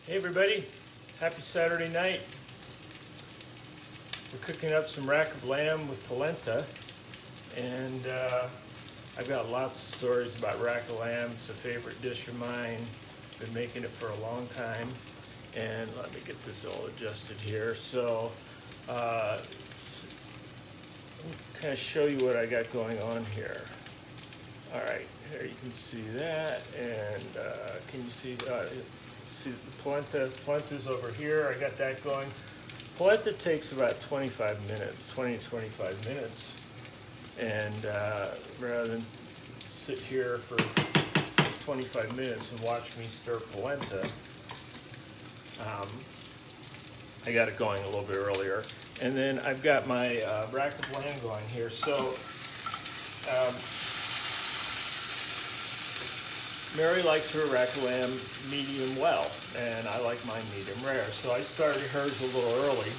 Hey everybody, happy Saturday night. We're cooking up some rack of lamb with polenta, and I've got lots of stories about rack of lamb. It's a favorite dish of mine. Been making it for a long time, and let me get this all adjusted here. So let me kind of show you what I got going on here. All right, here you can see that, and can you see the polenta? Polenta's over here. I got that going. Polenta takes about 25 minutes, 20 to 25 minutes, and rather than sit here for 25 minutes and watch me stir polenta, I got it going a little bit earlier. And then I've got my rack of lamb going here. So Mary likes her rack of lamb medium well, and I like mine medium rare. So I started hers a little early,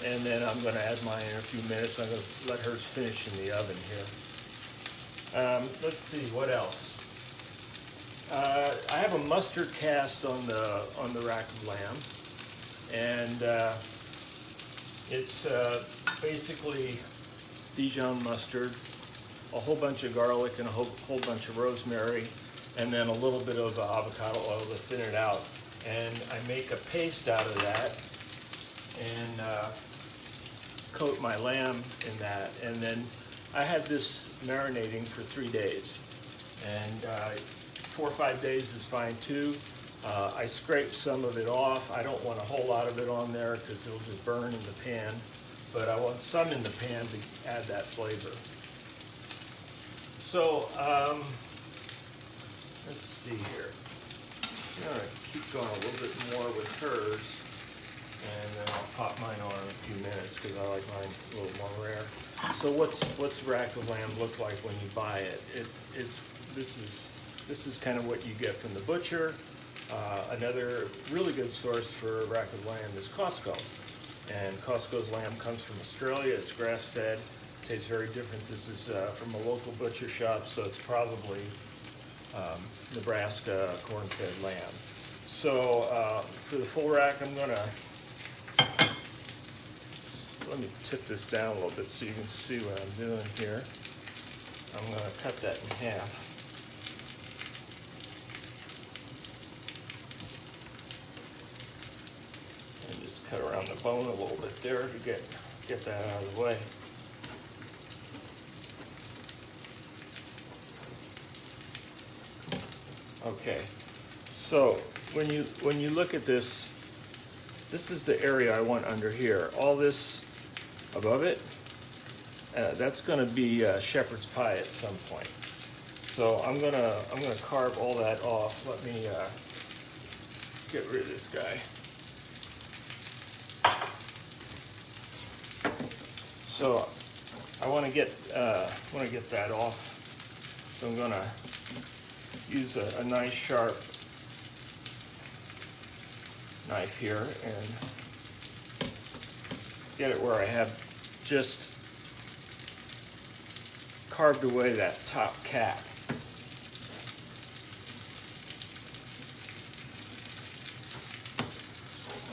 and then I'm going to add mine in a few minutes. I'm going to let hers finish in the oven here. Let's see, what else? I have a mustard cast on the rack of lamb, and it's basically Dijon mustard, a whole bunch of garlic, and a whole bunch of rosemary, and then a little bit of avocado oil to thin it out. And I make a paste out of that and coat my lamb in that. And then I had this marinating for 3 days. And 4 or 5 days is fine too. I scrape some of it off. I don't want a whole lot of it on there because it'll just burn in the pan. But I want some in the pan to add that flavor. So, let's see here. I'm going to keep going a little bit more with hers, and then I'll pop mine on in a few minutes because I like mine a little more rare. So what's rack of lamb look like when you buy it? This is kind of what you get from the butcher. Another really good source for rack of lamb is Costco. And Costco's lamb comes from Australia. It's grass-fed. Tastes very different. This is from a local butcher shop, so it's probably Nebraska corn-fed lamb. So for the full rack, I'm gonna, let me tip this down a little bit so you can see what I'm doing here. I'm gonna cut that in half. And just cut around the bone a little bit there to get that out of the way. Okay, so when you look at this, this is the area I want under here. All this above it, that's going to be shepherd's pie at some point. So I'm gonna carve all that off. Let me get rid of this guy. So I want to get that off. So I'm gonna use a nice sharp knife here and get it where I have just carved away that top cap.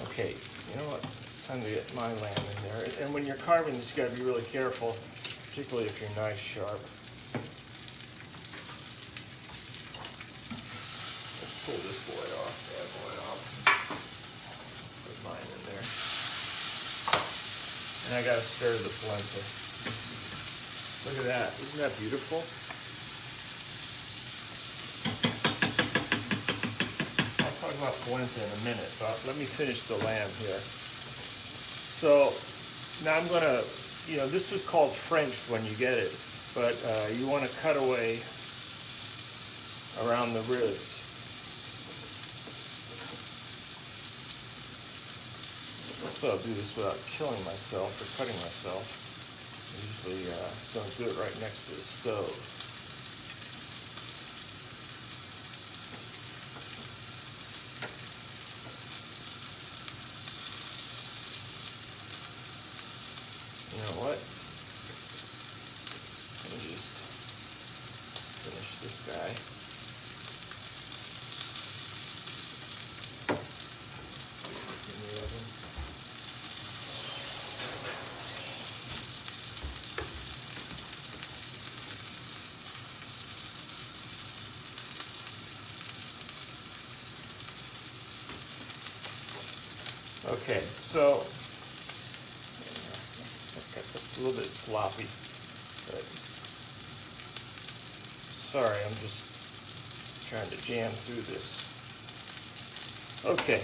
Okay, you know what? It's time to get my lamb in there. And when you're carving this, you got to be really careful, particularly if your knife's sharp. Pull this boy off, bad boy off. Put mine in there. And I gotta stir the polenta. Look at that, isn't that beautiful? I'll talk about polenta in a minute, but let me finish the lamb here. So now I'm gonna, this is called French when you get it, but you wanna cut away around the ribs. So I'll do this without killing myself or cutting myself. I usually don't do it right next to the stove. You know what? Let me just finish this guy. Okay, so it's a little bit sloppy, but sorry, I'm just trying to jam through this. Okay,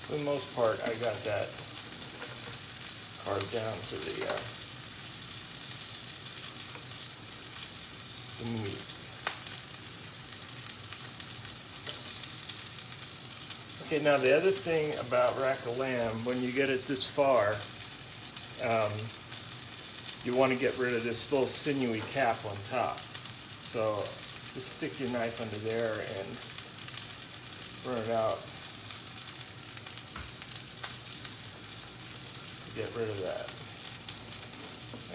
for the most part, I got that carved down to the meat. Okay, now the other thing about rack of lamb, when you get it this far, you want to get rid of this little sinewy cap on top. So just stick your knife under there and burn it out to get rid of that.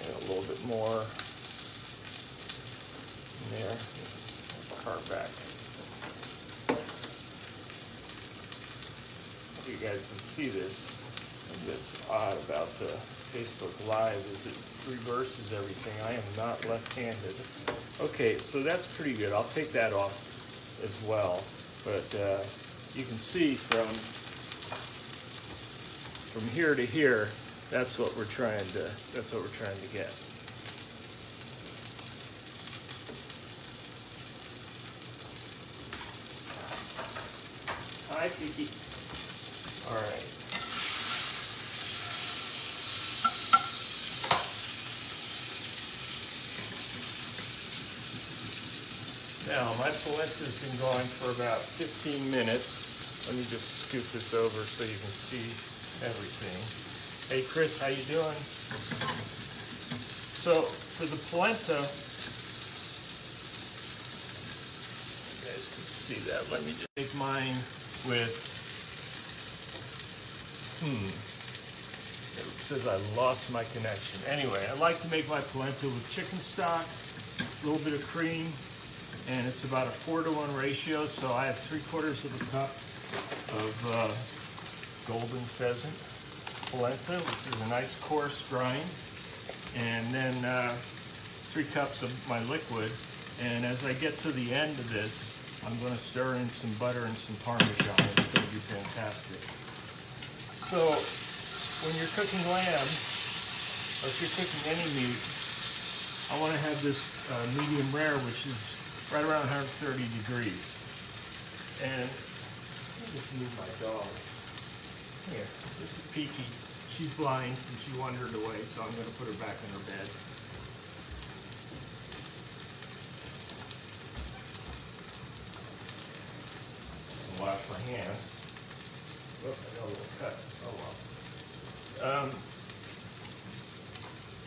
And a little bit more in there. Carve back. You guys can see this. What's odd about the Facebook Live is it reverses everything. I am not left-handed. Okay, so that's pretty good. I'll take that off as well. But you can see from here to here, that's what we're trying to get. Hi, Kiki. All right. Now, my polenta's been going for about 15 minutes. Let me just scoop this over so you can see everything. Hey, Chris, how you doing? So, for the polenta, you guys can see that. Let me just make mine with it says I lost my connection. Anyway, I like to make my polenta with chicken stock, a little bit of cream, and it's about a 4-to-1 ratio. So I have 3/4 of a cup of golden pheasant polenta, which is a nice coarse grind, and then 3 cups of my liquid. And as I get to the end of this, I'm going to stir in some butter and some Parmesan. It's going to be fantastic. So when you're cooking lamb, or if you're cooking any meat, I want to have this medium rare, which is right around 130 degrees. And let me just move my dog. Here, this is Peaky. She's blind and she wandered away, so I'm going to put her back in her bed. Wash my hands. Oh, I got a little cut. Oh well.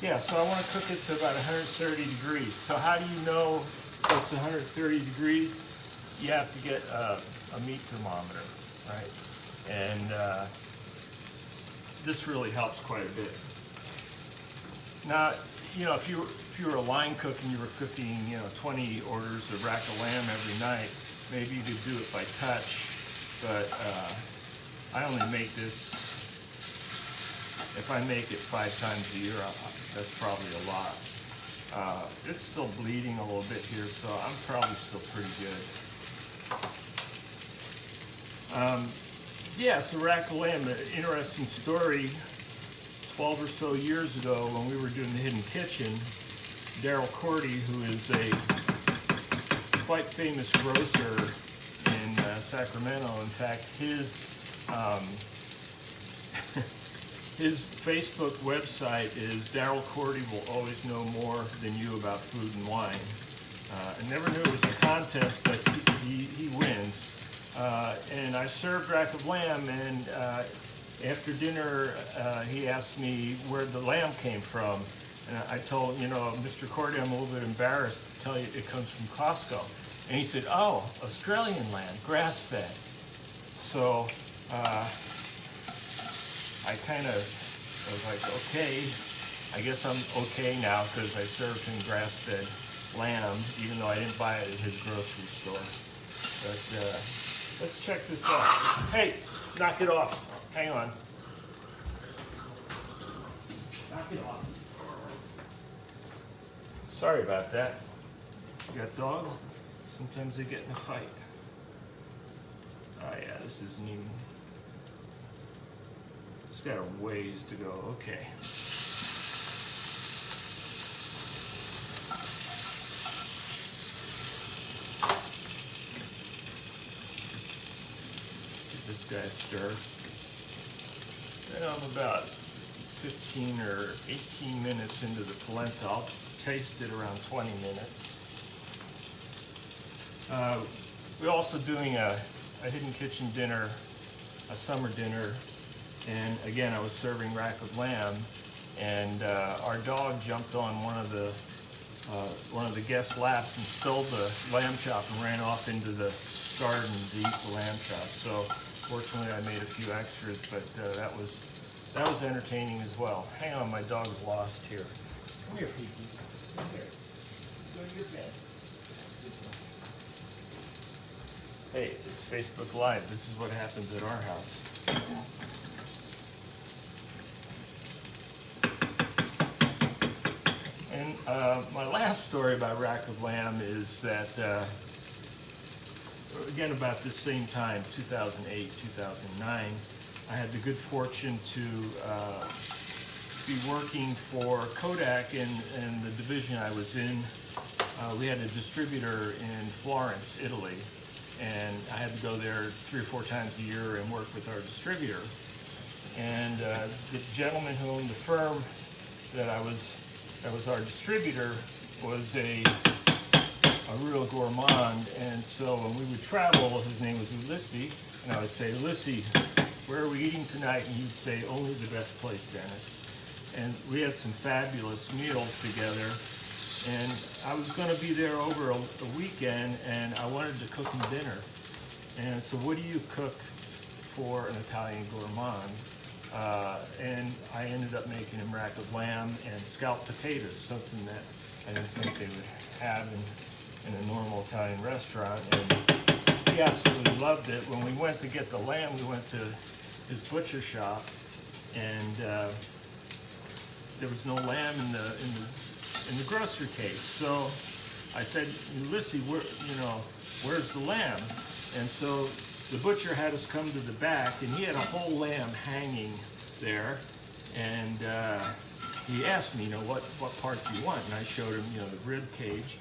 Yeah, so I want to cook it to about 130 degrees. So how do you know it's 130 degrees? You have to get a meat thermometer, right? And this really helps quite a bit. Now, you know, if you were a line cook and you were cooking, 20 orders of rack of lamb every night, maybe you could do it by touch. But I only make this, if I make it 5 times a year, that's probably a lot. It's still bleeding a little bit here, so I'm probably still pretty good. Yeah, so rack of lamb, an interesting story. 12 or so years ago when we were doing the Hidden Kitchen, Daryl Cordy, who is a quite famous grocer in Sacramento. In fact, his Facebook website is Daryl Cordy Will Always Know More Than You About Food and Wine. I never knew it was a contest, but he wins. And I served rack of lamb, and after dinner he asked me where the lamb came from. And I told him, Mr. Cordy, I'm a little bit embarrassed to tell you it comes from Costco. And he said, oh, Australian lamb, grass-fed. So I kind of was like, okay, I guess I'm okay now because I served him grass-fed lamb, even though I didn't buy it at his grocery store. But let's check this out. Hey, knock it off. Hang on. Knock it off. Sorry about that. You got dogs? Sometimes they get in a fight. Oh yeah, this isn't even It's got a ways to go. Okay. Give this guy a stir. And I'm about 15 or 18 minutes into the polenta. I'll taste it around 20 minutes. We're also doing a hidden kitchen dinner, a summer dinner, and again I was serving rack of lamb, and our dog jumped on one of the guest laps and stole the lamb chop and ran off into the garden to eat the lamb chop. So fortunately I made a few extras, but that was entertaining as well. Hang on, my dog's lost here. Come here, Peaky. Come here. Go to your bed. Hey, it's Facebook Live. This is what happens at our house. And my last story about rack of lamb is that, again, about this same time, 2008, 2009, I had the good fortune to be working for Kodak in the division I was in. We had a distributor in Florence, Italy, and I had to go there 3 or 4 times a year and work with our distributor. And the gentleman who owned the firm that was our distributor was a real gourmand, and so when we would travel, his name was Ulysses, and I would say, Ulysses, where are we eating tonight? And he'd say, only the best place, Dennis. And we had some fabulous meals together. And I was going to be there over a weekend, and I wanted to cook him dinner. And so what do you cook for an Italian gourmand? And I ended up making him rack of lamb and scalloped potatoes, something that I didn't think they would have in a normal Italian restaurant. And he absolutely loved it. When we went to get the lamb, we went to his butcher shop, and there was no lamb in the grocery case. So I said, Ulysses, where's the lamb? And so the butcher had us come to the back, and he had a whole lamb hanging there. And he asked me, what part do you want? And I showed him, the rib cage.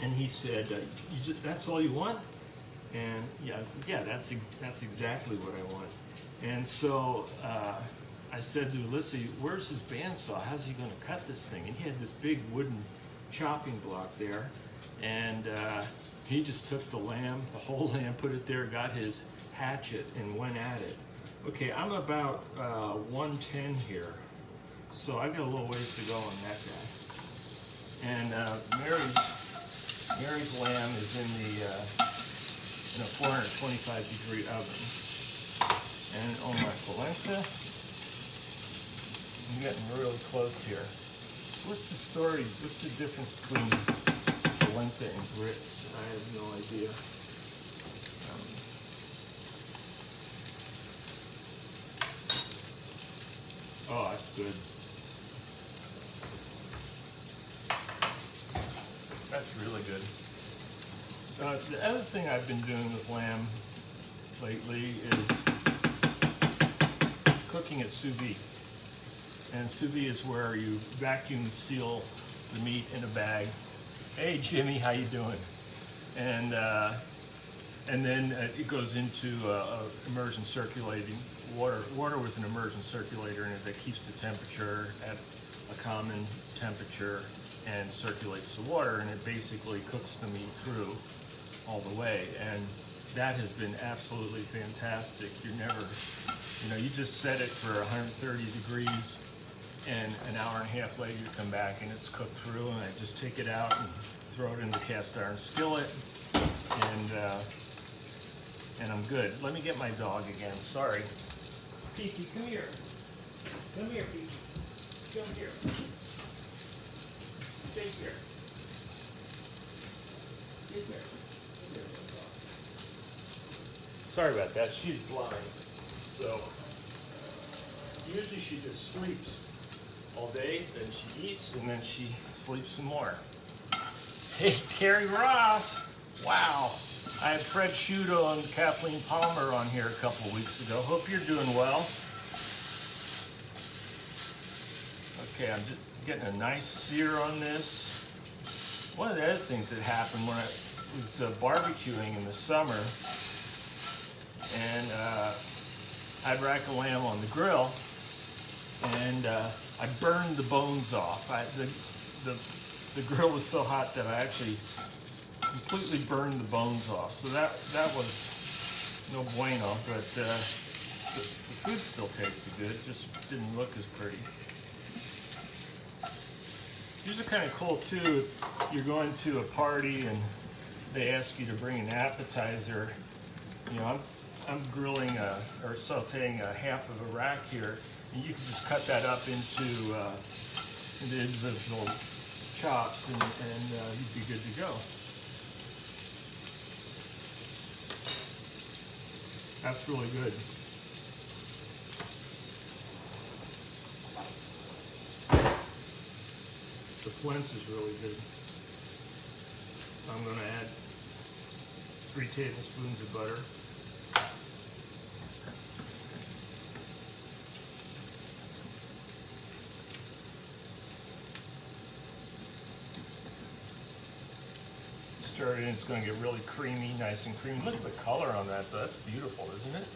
And he said, that's all you want? And yeah, I said, yeah, that's exactly what I want. And so I said to Ulysses, where's his bandsaw? How's he going to cut this thing? And he had this big wooden chopping block there. And he just took the whole lamb, put it there, got his hatchet, and went at it. Okay, I'm about 110 here. So I've got a little ways to go on that guy. And Mary's lamb is in a 425 degree oven. And on my polenta, I'm getting really close here. What's the story? What's the difference between polenta and grits? I have no idea. Oh, that's good. That's really good. The other thing I've been doing with lamb lately is cooking it sous vide. And sous vide is where you vacuum seal the meat in a bag. Hey Jimmy, how you doing? And then it goes into immersion circulating water with an immersion circulator in it that keeps the temperature at a common temperature and circulates the water, and it basically cooks the meat through all the way. And that has been absolutely fantastic. You're never, you just set it for 130 degrees, and an hour and a half later you come back and it's cooked through, and I just take it out and throw it in the cast iron skillet, and I'm good. Let me get my dog again. Sorry. Peaky, come here. Come here, Peaky. Come here. Stay here. Get here. Sorry about that. She's blind. So usually she just sleeps all day, then she eats, and then she sleeps some more. Hey, Carrie Ross. Wow. I had Fred Shudo and Kathleen Palmer on here a couple of weeks ago. Hope you're doing well. Okay, I'm just getting a nice sear on this. One of the other things that happened when I was barbecuing in the summer, and I had rack of lamb on the grill, and I burned the bones off. The grill was so hot that I actually completely burned the bones off. So that was no bueno, but the food still tasted good, just didn't look as pretty. These are kind of cool too. You're going to a party and they ask you to bring an appetizer. You know, I'm grilling or sauteing a half of a rack here, and you can just cut that up into individual chops, and you'd be good to go. That's really good. The polenta is really good. I'm going to add 3 tablespoons of butter. Stir it in, it's going to get really creamy, nice and creamy. Look at the color on that, though. That's beautiful, isn't it?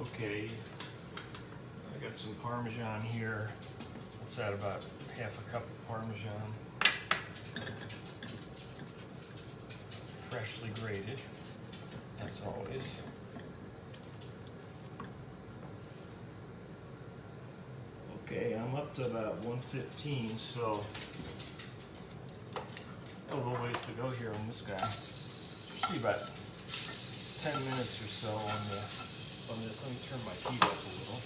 Okay, I got some Parmesan here. Let's add about half a cup of Parmesan. Freshly grated, as always. Okay, I'm up to about 115, so a little ways to go here on this guy. Usually about 10 minutes or so on this. Let me turn my heat up a little.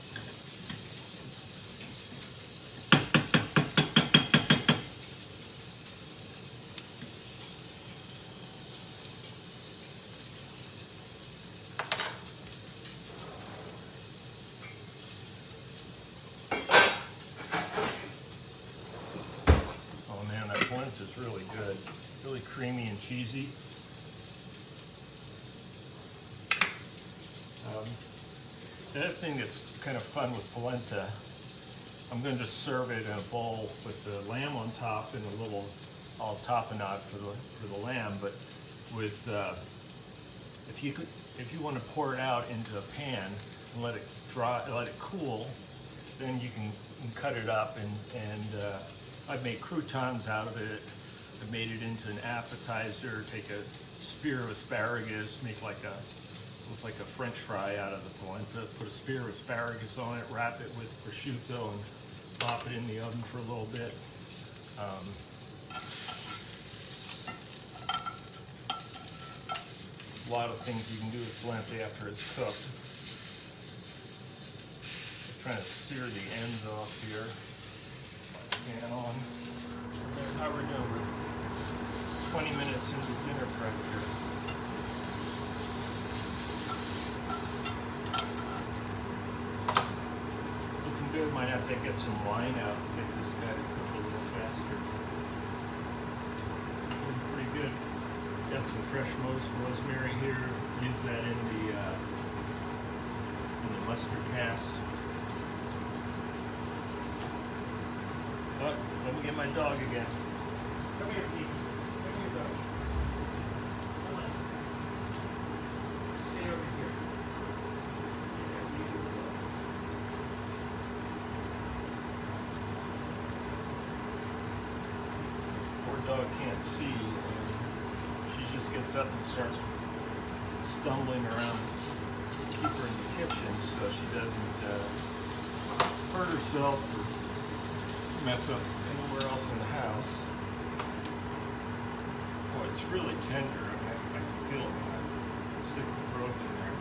Oh man, that polenta is really good. Really creamy and cheesy. The other thing that's kind of fun with polenta, I'm going to just serve it in a bowl with the lamb on top and a little olive tapenade for the lamb. But with if you want to pour it out into a pan and let it dry, let it cool, then you can cut it up and I've made croutons out of it. I've made it into an appetizer. Take a spear of asparagus, make looks like a French fry out of the polenta. Put a spear of asparagus on it, wrap it with prosciutto, and pop it in the oven for a little bit. A lot of things you can do with polenta after it's cooked. I'm trying to sear the ends off here. Pan on. How we're doing? We're 20 minutes into dinner prep here. Good. Might have to get some wine out to get this guy to cook a little faster. Looking pretty good. Got some fresh rosemary here. Use that in the mustard cast. Oh, let me get my dog again. Come here, Pete. Come here, dog. Come on. Stay over here. Dog can't see, and she just gets up and starts stumbling around. Keep her in the kitchen so she doesn't hurt herself or mess up anywhere else in the house. Boy, it's really tender. I can feel it when I stick the probe in there.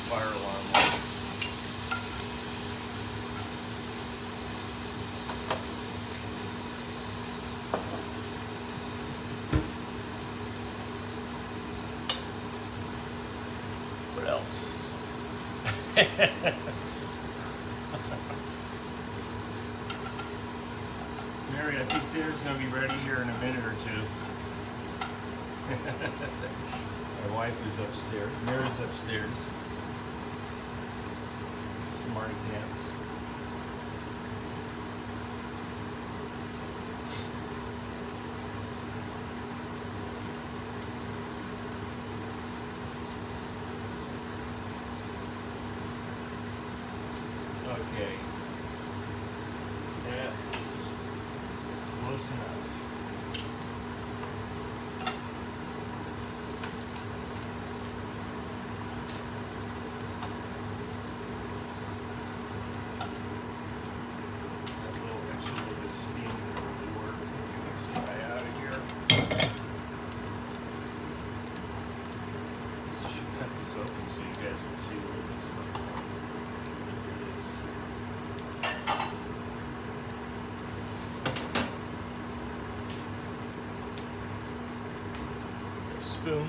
fire alarm. What else? Mary, I think dinner's going to be ready here in a minute or two. My wife is upstairs. Mary's upstairs. Smarty pants. Okay. That's close enough. Spoon.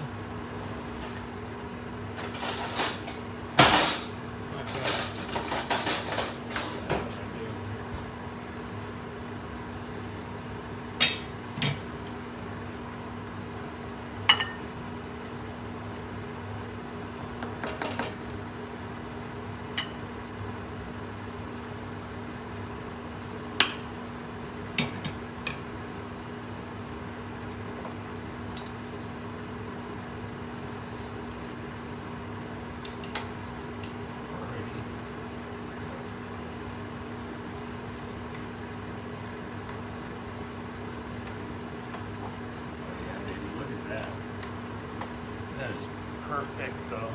That is perfecto.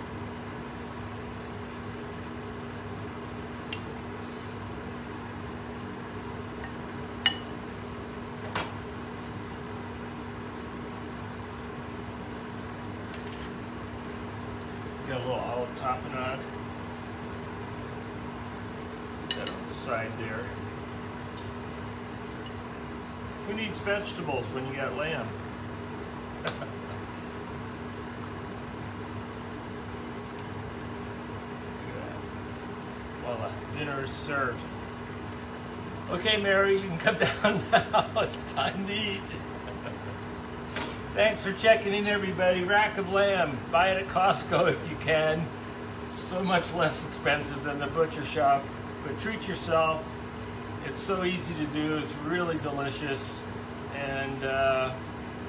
Got a little olive tapenade. That on the side there. Who needs vegetables when you got lamb? Well, dinner is served. Okay, Mary, you can come down now. It's time to eat. Thanks for checking in, everybody. Rack of lamb. Buy it at Costco if you can. It's so much less expensive than the butcher shop. But treat yourself. It's so easy to do. It's really delicious. And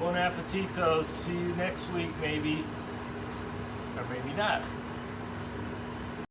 bon appetito. See you next week, maybe. Or maybe not.